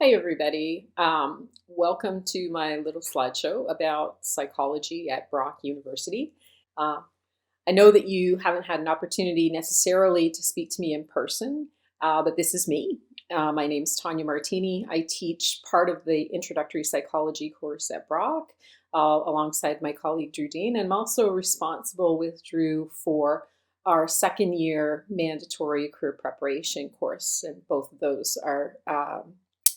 Hi, everybody. Welcome to my little slideshow about psychology at Brock University. Uh, I know that you haven't had an opportunity necessarily to speak to me in person, but this is me. My name's Tanya Martini. I teach part of the introductory psychology course at Brock alongside my colleague Drew Dean. And I'm also responsible with Drew for our second year mandatory career preparation course. And both of those are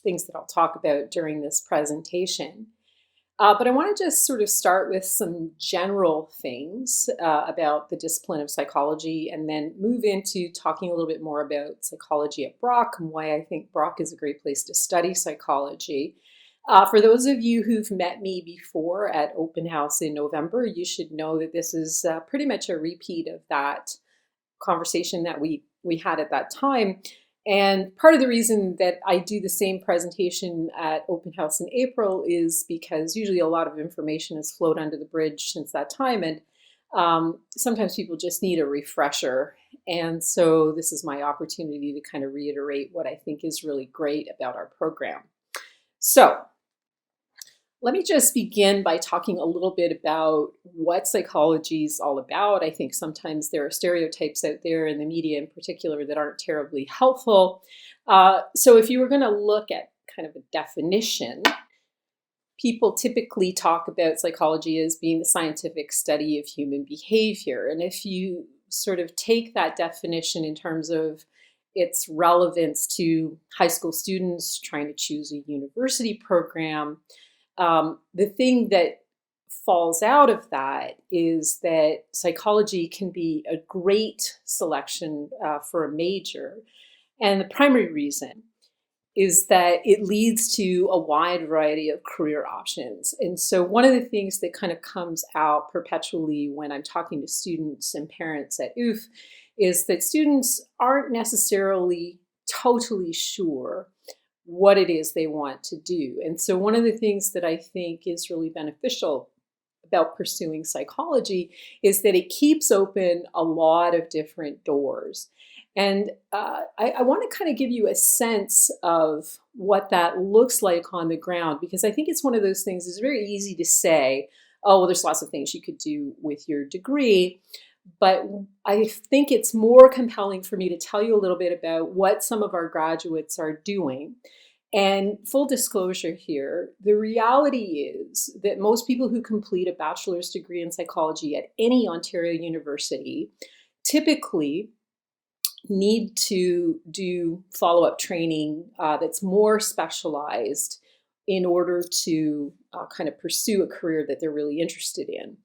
things that I'll talk about during this presentation. But I want to just sort of start with some general things about the discipline of psychology and then move into talking a little bit more about psychology at Brock and why I think Brock is a great place to study psychology. For those of you who've met me before at Open House in November, you should know that this is pretty much a repeat of that conversation that we had at that time. And part of the reason that I do the same presentation at Open House in April is because usually a lot of information has flowed under the bridge since that time. And sometimes people just need a refresher. And so this is my opportunity to kind of reiterate what I think is really great about our program. So let me just begin by talking a little bit about what psychology is all about. I think sometimes there are stereotypes out there in the media in particular that aren't terribly helpful. So if you were going to look at kind of a definition, people typically talk about psychology as being the scientific study of human behavior. And if you sort of take that definition in terms of its relevance to high school students trying to choose a university program, the thing that falls out of that is that psychology can be a great selection for a major. And the primary reason is that it leads to a wide variety of career options. And so one of the things that kind of comes out perpetually when I'm talking to students and parents at UF is that students aren't necessarily totally sure what it is they want to do. And so one of the things that I think is really beneficial about pursuing psychology is that it keeps open a lot of different doors. And I want to kind of give you a sense of what that looks like on the ground, because I think it's one of those things that's very easy to say, oh, well, there's lots of things you could do with your degree. But I think it's more compelling for me to tell you a little bit about what some of our graduates are doing. And full disclosure here, the reality is that most people who complete a bachelor's degree in psychology at any Ontario university typically need to do follow-up training that's more specialized in order to kind of pursue a career that they're really interested in.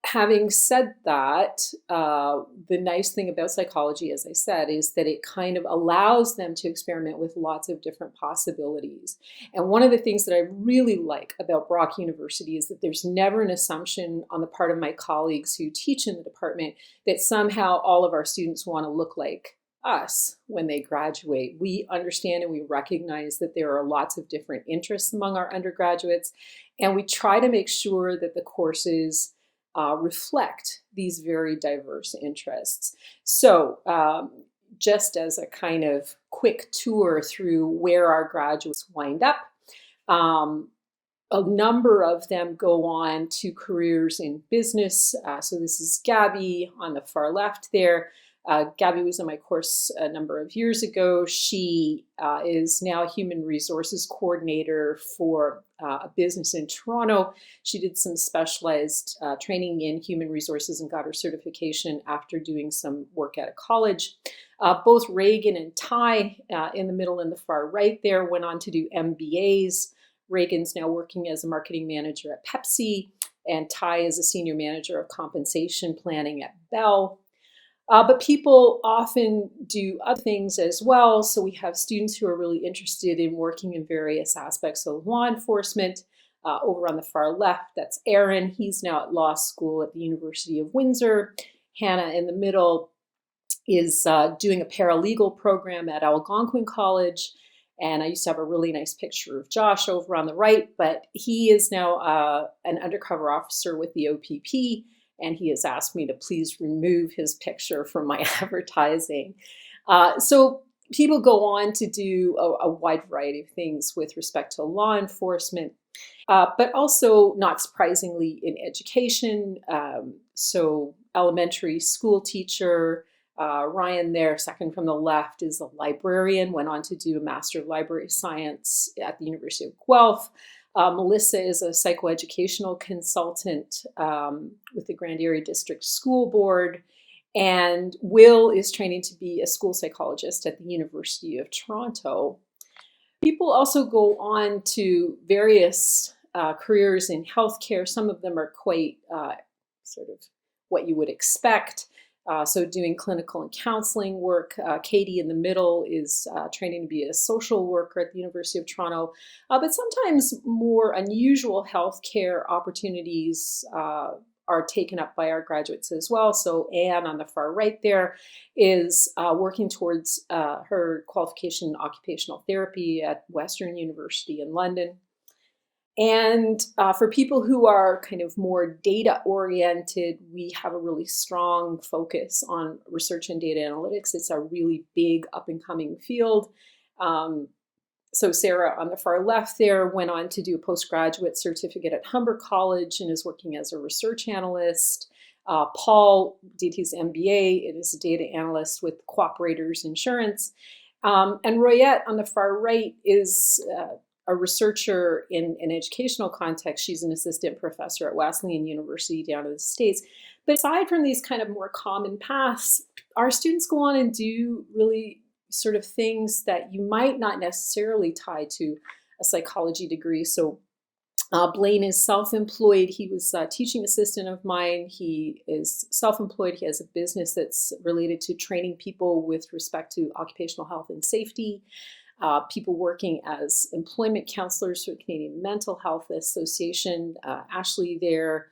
Having said that, the nice thing about psychology, as I said, is that it kind of allows them to experiment with lots of different possibilities. And one of the things that I really like about Brock University is that there's never an assumption on the part of my colleagues who teach in the department that somehow all of our students want to look like us when they graduate. We understand and we recognize that there are lots of different interests among our undergraduates, and we try to make sure that the courses reflect these very diverse interests. So just as a kind of quick tour through where our graduates wind up, a number of them go on to careers in business. So this is Gabby on the far left there. Gabby was in my course a number of years ago. She is now a human resources coordinator for a business in Toronto. She did some specialized training in human resources and got her certification after doing some work at a college. Both Reagan and Ty in the middle and the far right there went on to do MBAs. Reagan's now working as a marketing manager at Pepsi, and Ty is a senior manager of compensation planning at Bell. But people often do other things as well. So we have students who are really interested in working in various aspects of law enforcement. Over on the far left, that's Aaron. He's now at law school at the University of Windsor. Hannah in the middle is doing a paralegal program at Algonquin College. And I used to have a really nice picture of Josh over on the right, but he is now an undercover officer with the OPP. And he has asked me to please remove his picture from my advertising. So people go on to do a wide variety of things with respect to law enforcement, but also, not surprisingly, in education. So elementary school teacher. Ryan there, second from the left, is a librarian, went on to do a Master of Library Science at the University of Guelph. Melissa is a psychoeducational consultant with the Grand Area District School Board. And Will is training to be a school psychologist at the University of Toronto. People also go on to various careers in healthcare. Some of them are quite sort of what you would expect. So doing clinical and counseling work. Katie in the middle is training to be a social worker at the University of Toronto. But sometimes more unusual healthcare opportunities are taken up by our graduates as well. So Anne on the far right there is working towards her qualification in occupational therapy at Western University in London. And for people who are kind of more data oriented, we have a really strong focus on research and data analytics. It's a really big up and coming field. So Sarah on the far left there went on to do a postgraduate certificate at Humber College and is working as a research analyst. Paul did his MBA and is a data analyst with Cooperators Insurance. And Royette on the far right is a researcher in an educational context. She's an assistant professor at Wesleyan University down in the States. But aside from these kind of more common paths, our students go on and do really sort of things that you might not necessarily tie to a psychology degree. So Blaine is self-employed. He was a teaching assistant of mine. He is self-employed. He has a business that's related to training people with respect to occupational health and safety. People working as employment counselors for the Canadian Mental Health Association. Ashley there,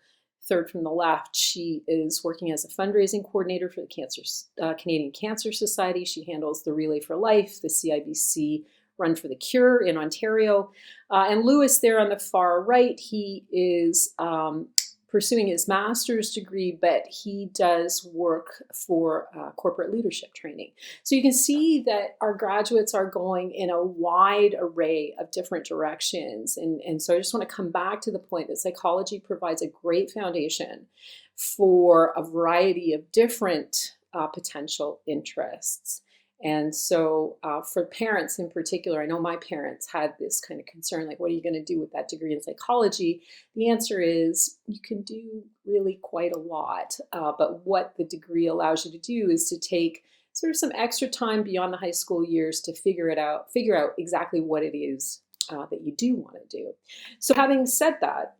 third from the left, she is working as a fundraising coordinator for the Canadian Cancer Society. She handles the Relay for Life, the CIBC Run for the Cure in Ontario. And Lewis there on the far right, he is pursuing his master's degree, but he does work for corporate leadership training. So you can see that our graduates are going in a wide array of different directions. And so I just want to come back to the point that psychology provides a great foundation for a variety of different potential interests. And so for parents in particular, I know my parents had this kind of concern, like, what are you going to do with that degree in psychology? The answer is you can do really quite a lot. But what the degree allows you to do is to take sort of some extra time beyond the high school years to figure out exactly what it is that you do want to do. So having said that,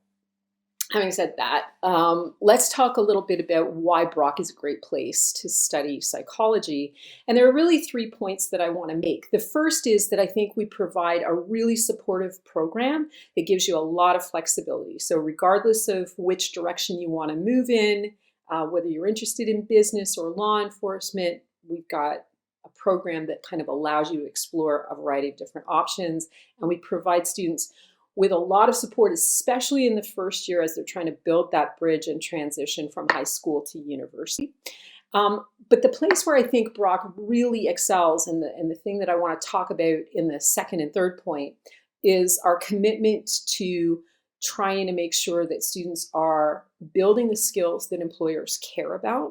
let's talk a little bit about why Brock is a great place to study psychology. And there are really 3 points that I want to make. The first is that I think we provide a really supportive program that gives you a lot of flexibility. So regardless of which direction you want to move in, whether you're interested in business or law enforcement, we've got a program that kind of allows you to explore a variety of different options. And we provide students with a lot of support, especially in the first year as they're trying to build that bridge and transition from high school to university. But the place where I think Brock really excels, and the thing that I want to talk about in the second and third point, is our commitment to trying to make sure that students are building the skills that employers care about,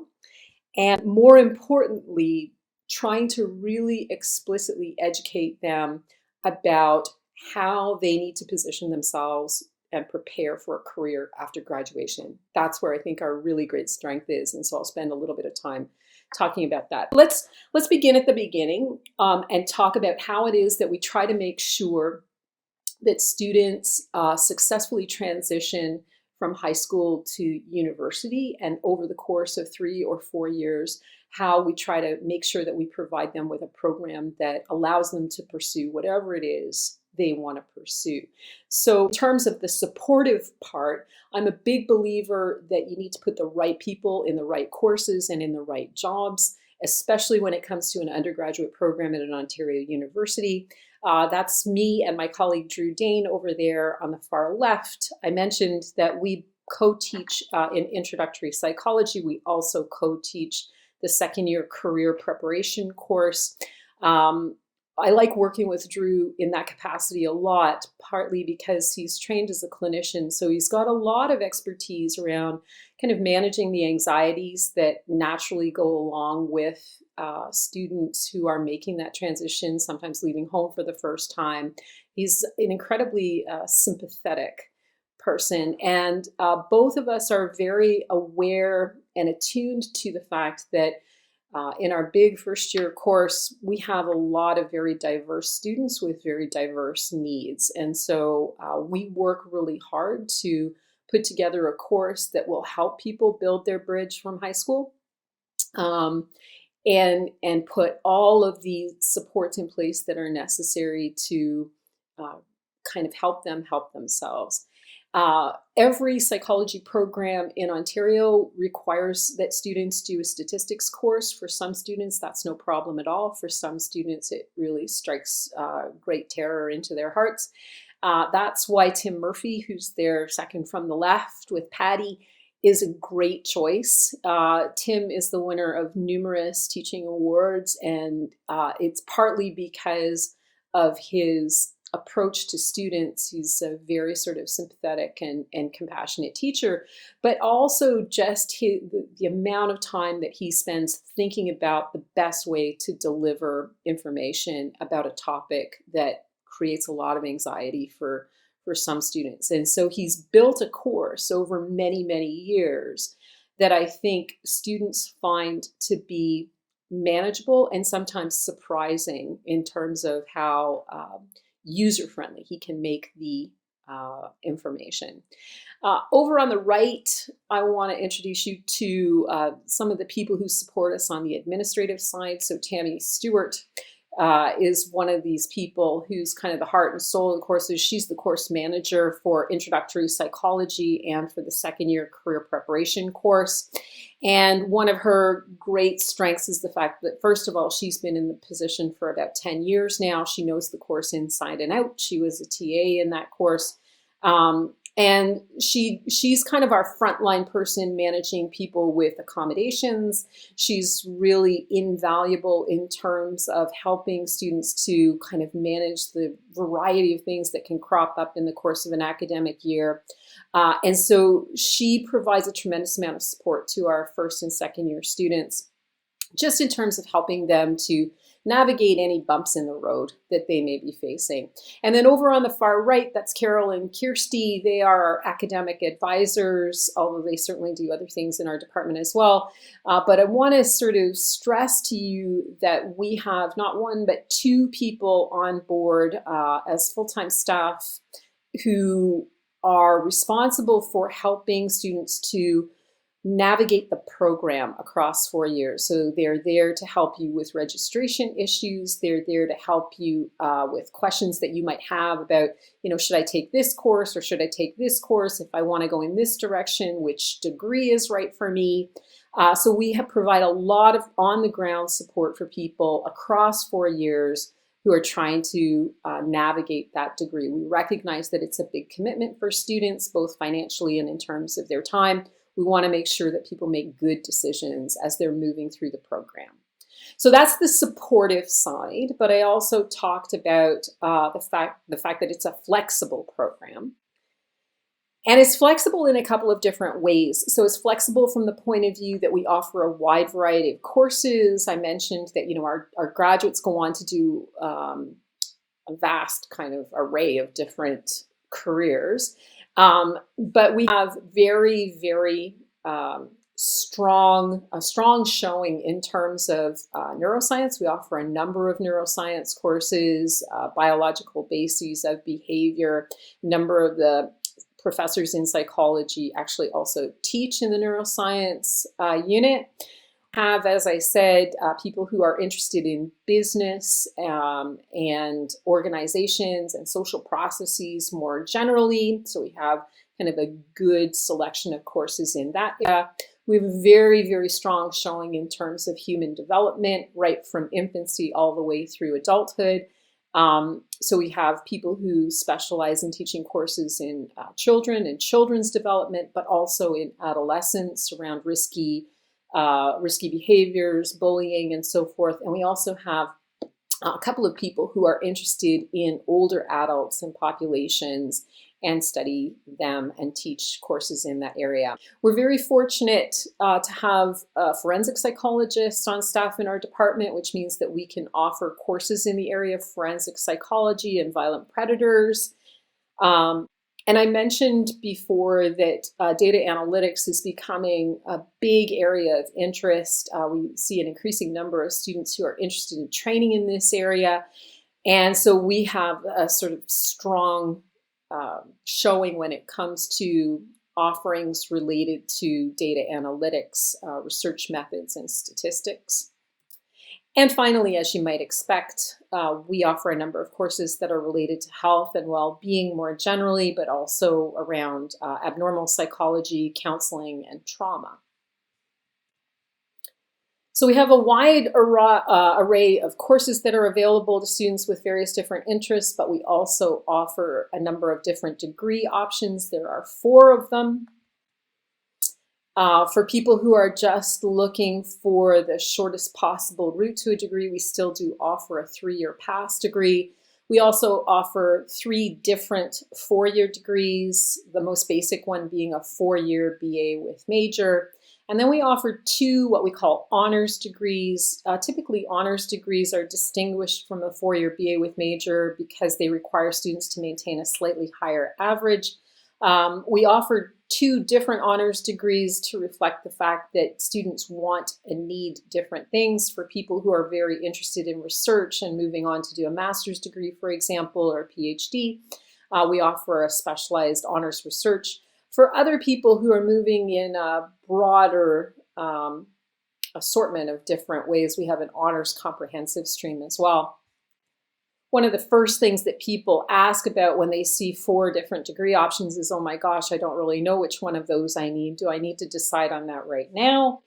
and more importantly, trying to really explicitly educate them about how they need to position themselves and prepare for a career after graduation. That's where I think our really great strength is. And so I'll spend a little bit of time talking about that. Let's begin at the beginning and talk about how it is that we try to make sure that students successfully transition from high school to university, and over the course of 3 or 4 years, how we try to make sure that we provide them with a program that allows them to pursue whatever it is they want to pursue. So in terms of the supportive part, I'm a big believer that you need to put the right people in the right courses and in the right jobs, especially when it comes to an undergraduate program at an Ontario university. That's me and my colleague Drew Dane over there on the far left. I mentioned that we co-teach in introductory psychology. We also co-teach the second year career preparation course. Um, I like working with Drew in that capacity a lot, partly because he's trained as a clinician. So he's got a lot of expertise around kind of managing the anxieties that naturally go along with students who are making that transition, sometimes leaving home for the first time. He's an incredibly sympathetic person. And both of us are very aware and attuned to the fact that in our big first year course, we have a lot of very diverse students with very diverse needs. And so we work really hard to put together a course that will help people build their bridge from high school, um, and put all of the supports in place that are necessary to uh, kind of help them help themselves. Every psychology program in Ontario requires that students do a statistics course. For some students, that's no problem at all. For some students, it really strikes great terror into their hearts. That's why Tim Murphy, who's there second from the left with Patty, is a great choice. Tim is the winner of numerous teaching awards, and it's partly because of his approach to students. He's a very sort of sympathetic and compassionate teacher, but also just the amount of time that he spends thinking about the best way to deliver information about a topic that creates a lot of anxiety for some students. And so he's built a course over many, many years that I think students find to be manageable and sometimes surprising in terms of how user-friendly he can make the information. Over on the right, I want to introduce you to some of the people who support us on the administrative side. So Tammy Stewart is one of these people who's kind of the heart and soul of the courses. She's the course manager for introductory psychology and for the second year career preparation course. And one of her great strengths is the fact that, first of all, she's been in the position for about 10 years now. She knows the course inside and out. She was a TA in that course. And she's kind of our frontline person managing people with accommodations. She's really invaluable in terms of helping students to kind of manage the variety of things that can crop up in the course of an academic year. And so she provides a tremendous amount of support to our first and second year students, just in terms of helping them to navigate any bumps in the road that they may be facing. And then over on the far right, that's Carol and Kirsty. They are our academic advisors, although they certainly do other things in our department as well. But I want to sort of stress to you that we have not one, but two people on board as full-time staff who are responsible for helping students to navigate the program across 4 years. So they're there to help you with registration issues. They're there to help you with questions that you might have about, should I take this course or should I take this course? If I want to go in this direction, which degree is right for me? So we provide a lot of on-the-ground support for people across 4 years who are trying to navigate that degree. We recognize that it's a big commitment for students, both financially and in terms of their time. We want to make sure that people make good decisions as they're moving through the program. So that's the supportive side, but I also talked about the fact that it's a flexible program. And it's flexible in a couple of different ways. So it's flexible from the point of view that we offer a wide variety of courses. I mentioned that our graduates go on to do a vast kind of array of different careers. But we have very, very strong showing in terms of neuroscience. We offer a number of neuroscience courses, biological bases of behavior. A number of the professors in psychology actually also teach in the neuroscience unit. Have, as I said, people who are interested in business and organizations and social processes more generally. So we have kind of a good selection of courses in that area. We have a very, very strong showing in terms of human development, right from infancy all the way through adulthood. So we have people who specialize in teaching courses in children and children's development, but also in adolescence around risky behaviors, bullying, and so forth. And we also have a couple of people who are interested in older adults and populations and study them and teach courses in that area. We're very fortunate to have a forensic psychologist on staff in our department, which means that we can offer courses in the area of forensic psychology and violent predators. And I mentioned before that data analytics is becoming a big area of interest. We see an increasing number of students who are interested in training in this area. And so we have a sort of strong showing when it comes to offerings related to data analytics, research methods, and statistics. And finally, as you might expect, we offer a number of courses that are related to health and well-being more generally, but also around abnormal psychology, counseling, and trauma. So we have a wide array of courses that are available to students with various different interests, but we also offer a number of different degree options. There are 4 of them. For people who are just looking for the shortest possible route to a degree, we still do offer a 3-year pass degree. We also offer 3 different 4-year degrees, the most basic one being a 4-year BA with major. And then we offer 2 what we call honors degrees. Typically, honors degrees are distinguished from a 4-year BA with major because they require students to maintain a slightly higher average. We offer 2 different honors degrees to reflect the fact that students want and need different things. For people who are very interested in research and moving on to do a master's degree, for example, or a PhD, we offer a specialized honors research. For other people who are moving in a broader assortment of different ways, we have an honors comprehensive stream as well. One of the first things that people ask about when they see 4 different degree options is, oh my gosh, I don't really know which one of those I need. Do I need to decide on that right now?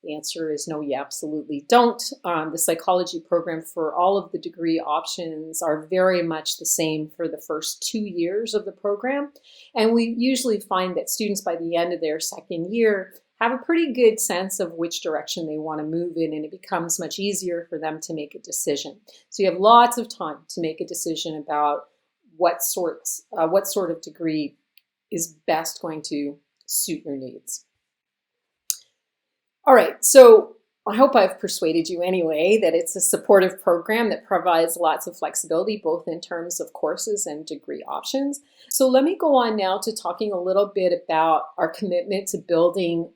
The answer is no, you absolutely don't. The psychology program for all of the degree options are very much the same for the first 2 years of the program. And we usually find that students by the end of their 2nd year have a pretty good sense of which direction they want to move in, and it becomes much easier for them to make a decision. So you have lots of time to make a decision about what sort of degree is best going to suit your needs. All right, so I hope I've persuaded you anyway that it's a supportive program that provides lots of flexibility, both in terms of courses and degree options. So let me go on now to talking a little bit about our commitment to building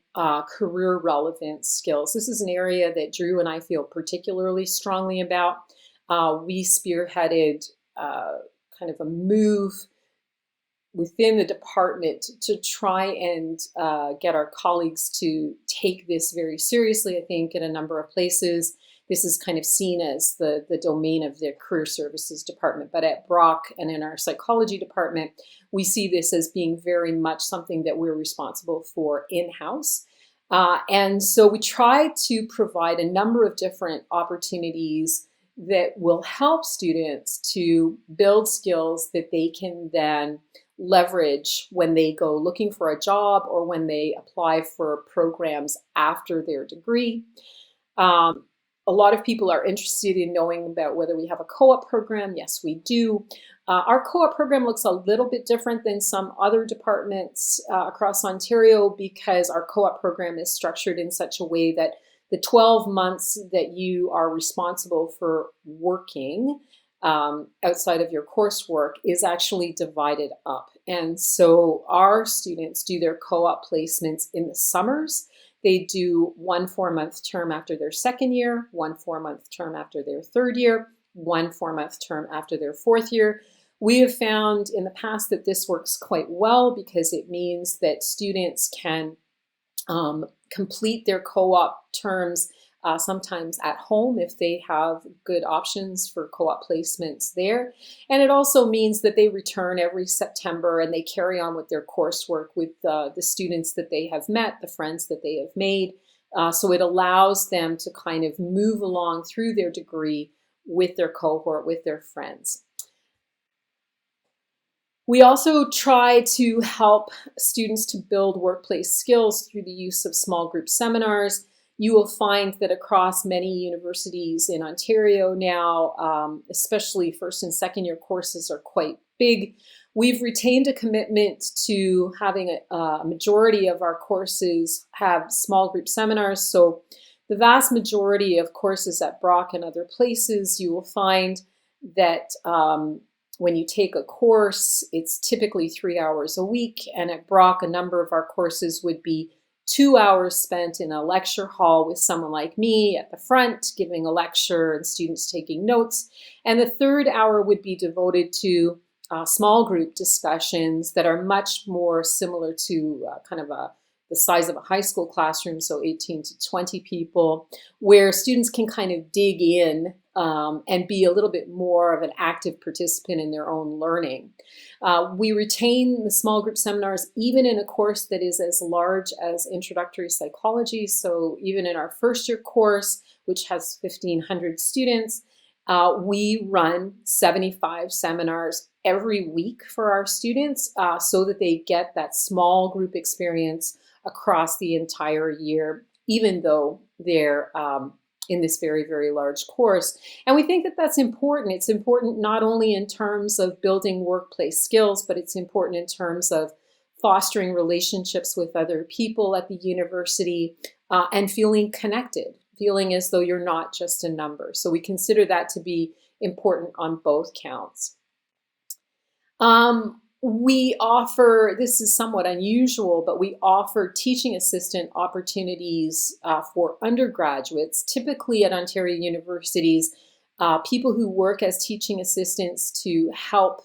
career relevant skills. This is an area that Drew and I feel particularly strongly about. We spearheaded kind of a move within the department to try and get our colleagues to take this very seriously. I think in a number of places, this is kind of seen as the domain of the career services department. But at Brock and in our psychology department, we see this as being very much something that we're responsible for in-house. And so we try to provide a number of different opportunities that will help students to build skills that they can then leverage when they go looking for a job or when they apply for programs after their degree. A lot of people are interested in knowing about whether we have a co-op program. Yes, we do. Our co-op program looks a little bit different than some other departments across Ontario because our co-op program is structured in such a way that the 12 months that you are responsible for working outside of your coursework is actually divided up. And so our students do their co-op placements in the summers. They do 1 4-month term after their 2nd year, 1 4-month term after their 3rd year, 1 4-month term after their 4th year. We have found in the past that this works quite well because it means that students can complete their co-op terms sometimes at home if they have good options for co-op placements there. And it also means that they return every September and they carry on with their coursework with the students that they have met, the friends that they have made. So it allows them to kind of move along through their degree with their cohort, with their friends. We also try to help students to build workplace skills through the use of small group seminars. you will find that across many universities in Ontario now, especially first and second year courses are quite big. We've retained a commitment to having a majority of our courses have small group seminars. So the vast majority of courses at Brock and other places, you will find that when you take a course, it's typically 3 hours a week. And at Brock, a number of our courses would be 2 hours spent in a lecture hall with someone like me at the front giving a lecture and students taking notes. And the third hour would be devoted to small group discussions that are much more similar to the size of a high school classroom, so 18 to 20 people, where students can kind of dig in and be a little bit more of an active participant in their own learning. We retain the small group seminars even in a course that is as large as introductory psychology. So even in our first year course, which has 1,500 students, we run 75 seminars every week for our students so that they get that small group experience across the entire year, even though they're in this very, very large course. And we think that that's important. It's important not only in terms of building workplace skills, but it's important in terms of fostering relationships with other people at the university and feeling connected, feeling as though you're not just a number. So we consider that to be important on both counts. We offer, this is somewhat unusual, but we offer teaching assistant opportunities for undergraduates. Typically at Ontario universities, people who work as teaching assistants to help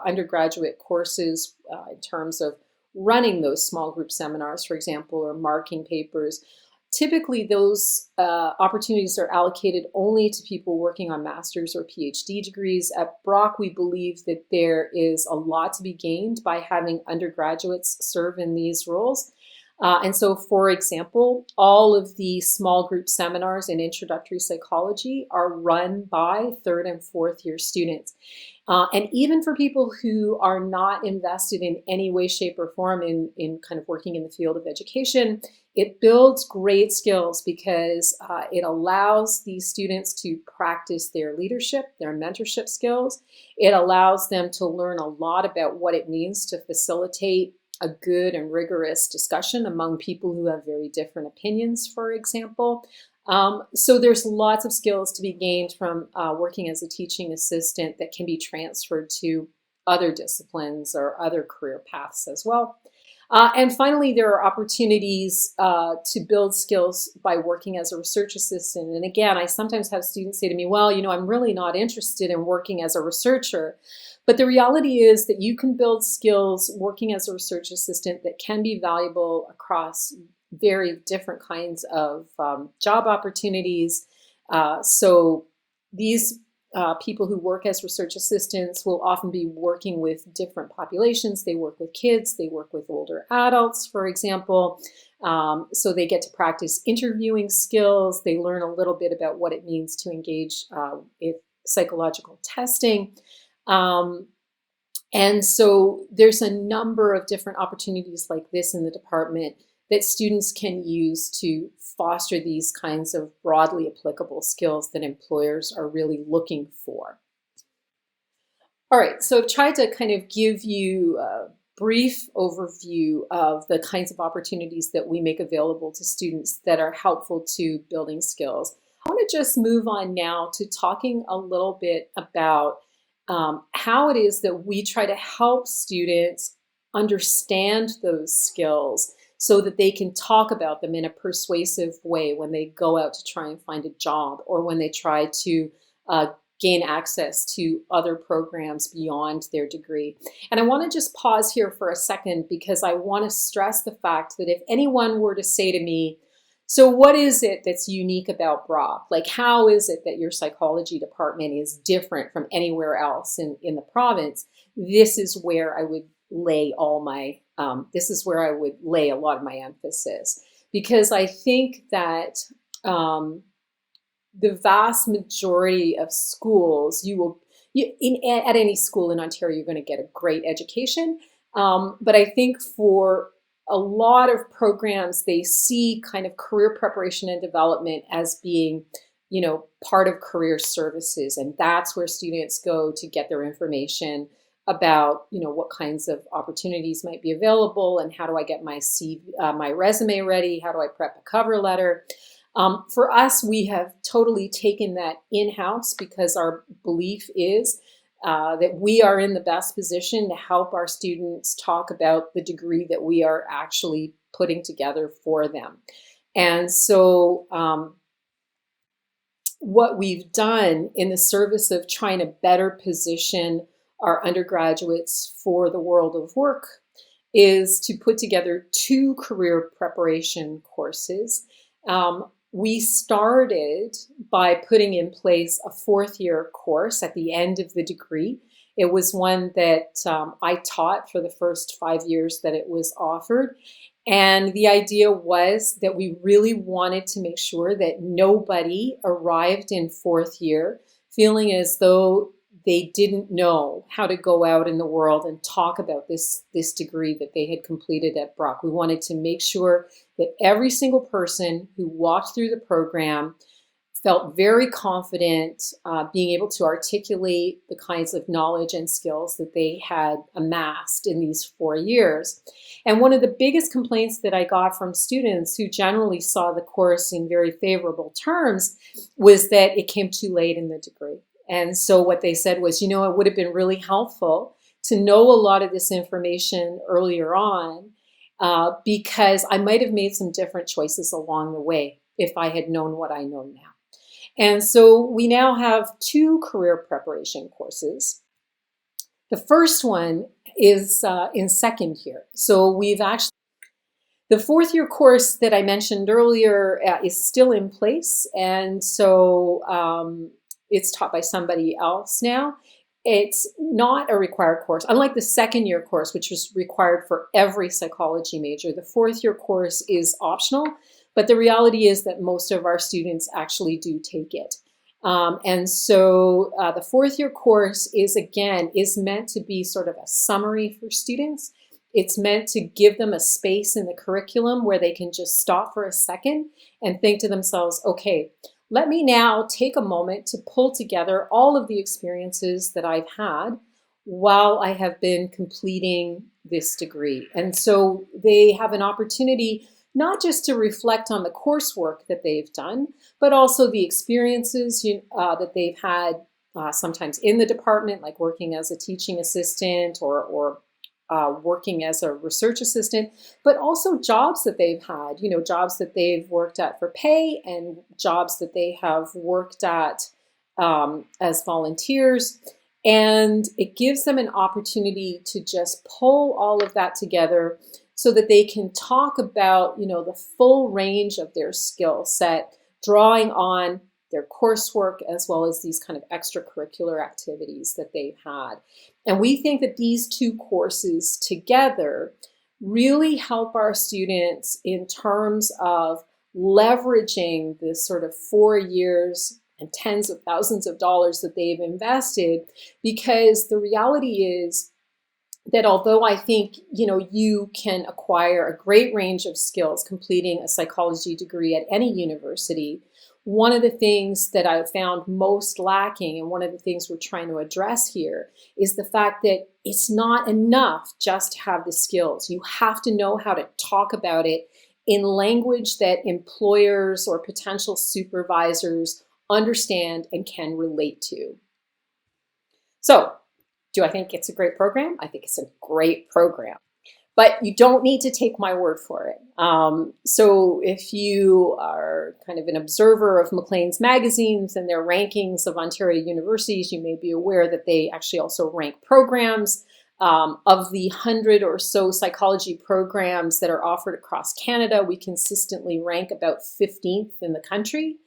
undergraduate courses in terms of running those small group seminars, for example, or marking papers. Typically, those opportunities are allocated only to people working on master's or PhD degrees. At Brock, we believe that there is a lot to be gained by having undergraduates serve in these roles. And so, for example, all of the small group seminars in introductory psychology are run by third and fourth year students. And even for people who are not invested in any way, shape, or form in kind of working in the field of education, it builds great skills because it allows these students to practice their leadership, their mentorship skills. It allows them to learn a lot about what it means to facilitate a good and rigorous discussion among people who have very different opinions, for example. So there's lots of skills to be gained from working as a teaching assistant that can be transferred to other disciplines or other career paths as well. And finally, there are opportunities to build skills by working as a research assistant. And again, I sometimes have students say to me, well, you know, I'm really not interested in working as a researcher. But the reality is that you can build skills working as a research assistant that can be valuable across very different kinds of job opportunities. So these people who work as research assistants will often be working with different populations. They work with kids, they work with older adults, for example. So they get to practice interviewing skills. They learn a little bit about what it means to engage in psychological testing. And so there's a number of different opportunities like this in the department that students can use to foster these kinds of broadly applicable skills that employers are really looking for. All right, so I've tried to kind of give you a brief overview of the kinds of opportunities that we make available to students that are helpful to building skills. I want to just move on now to talking a little bit about how it is that we try to help students understand those skills so that they can talk about them in a persuasive way when they go out to try and find a job or when they try to gain access to other programs beyond their degree. And I want to just pause here for a second because I want to stress the fact that if anyone were to say to me, so what is it that's unique about Brock? Like, how is it that your psychology department is different from anywhere else in the province? This is where I would lay all my, this is where I would lay a lot of my emphasis. Because I think that the vast majority of schools, at any school in Ontario, you're going to get a great education. But I think for a lot of programs, they see kind of career preparation and development as being, part of career services. And that's where students go to get their information about, what kinds of opportunities might be available and how do I get my my resume ready? How do I prep a cover letter? For us, we have totally taken that in-house because our belief is that we are in the best position to help our students talk about the degree that we are actually putting together for them. And so what we've done in the service of trying to better position our undergraduates for the world of work is to put together 2 career preparation courses. We started by putting in place a 4th-year course at the end of the degree. It was one that I taught for the first 5 years that it was offered. And the idea was that we really wanted to make sure that nobody arrived in 4th year feeling as though they didn't know how to go out in the world and talk about this degree that they had completed at Brock. We wanted to make sure that every single person who walked through the program felt very confident being able to articulate the kinds of knowledge and skills that they had amassed in these 4 years. And one of the biggest complaints that I got from students who generally saw the course in very favorable terms was that it came too late in the degree. And so what they said was, it would have been really helpful to know a lot of this information earlier on because I might have made some different choices along the way if I had known what I know now. And so we now have 2 career preparation courses. The first one is in 2nd year. So we've actually, the 4th-year course that I mentioned earlier is still in place. And so it's taught by somebody else now. It's not a required course. Unlike the 2nd-year course, which was required for every psychology major, the 4th-year course is optional. But the reality is that most of our students actually do take it. And so the 4th-year course is meant to be sort of a summary for students. It's meant to give them a space in the curriculum where they can just stop for a second and think to themselves, okay, let me now take a moment to pull together all of the experiences that I've had while I have been completing this degree. And so they have an opportunity not just to reflect on the coursework that they've done, but also the experiences that they've had sometimes in the department, like working as a teaching assistant or working as a research assistant, but also jobs that they've had, jobs that they've worked at for pay and jobs that they have worked at as volunteers. And it gives them an opportunity to just pull all of that together so that they can talk about, the full range of their skill set, drawing on their coursework as well as these kind of extracurricular activities that they've had. And we think that these 2 courses together really help our students in terms of leveraging this sort of 4 years and tens of thousands of dollars that they've invested, because the reality is that although I think, you can acquire a great range of skills completing a psychology degree at any university, one of the things that I've found most lacking, and one of the things we're trying to address here, is the fact that it's not enough just to have the skills. You have to know how to talk about it in language that employers or potential supervisors understand and can relate to. So, do I think it's a great program? I think it's a great program. But you don't need to take my word for it. So if you are kind of an observer of Maclean's magazines and their rankings of Ontario universities, you may be aware that they actually also rank programs. Of the 100 or so psychology programs that are offered across Canada, we consistently rank about 15th in the country.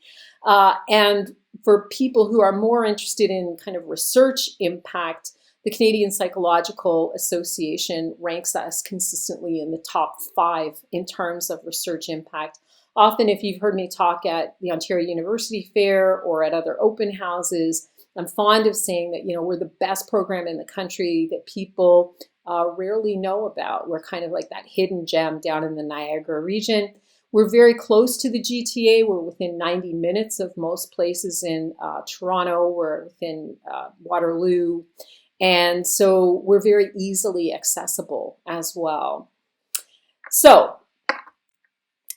And for people who are more interested in kind of research impact, the Canadian Psychological Association ranks us consistently in the top 5 in terms of research impact. Often, if you've heard me talk at the Ontario University Fair or at other open houses, I'm fond of saying that, we're the best program in the country, that people rarely know about. We're kind of like that hidden gem down in the Niagara region. We're very close to the GTA. We're within 90 minutes of most places in Toronto. We're within Waterloo. And so we're very easily accessible as well. So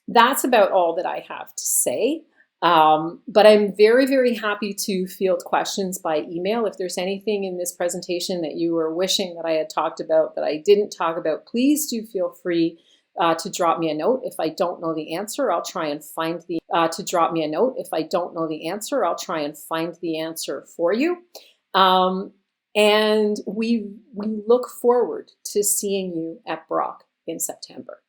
that's about all that I have to say. But I'm very, very happy to field questions by email. If there's anything in this presentation that you were wishing that I had talked about that I didn't talk about, please do feel free to drop me a note. If I don't know the answer, I'll try and find the answer for you. And we look forward to seeing you at Brock in September.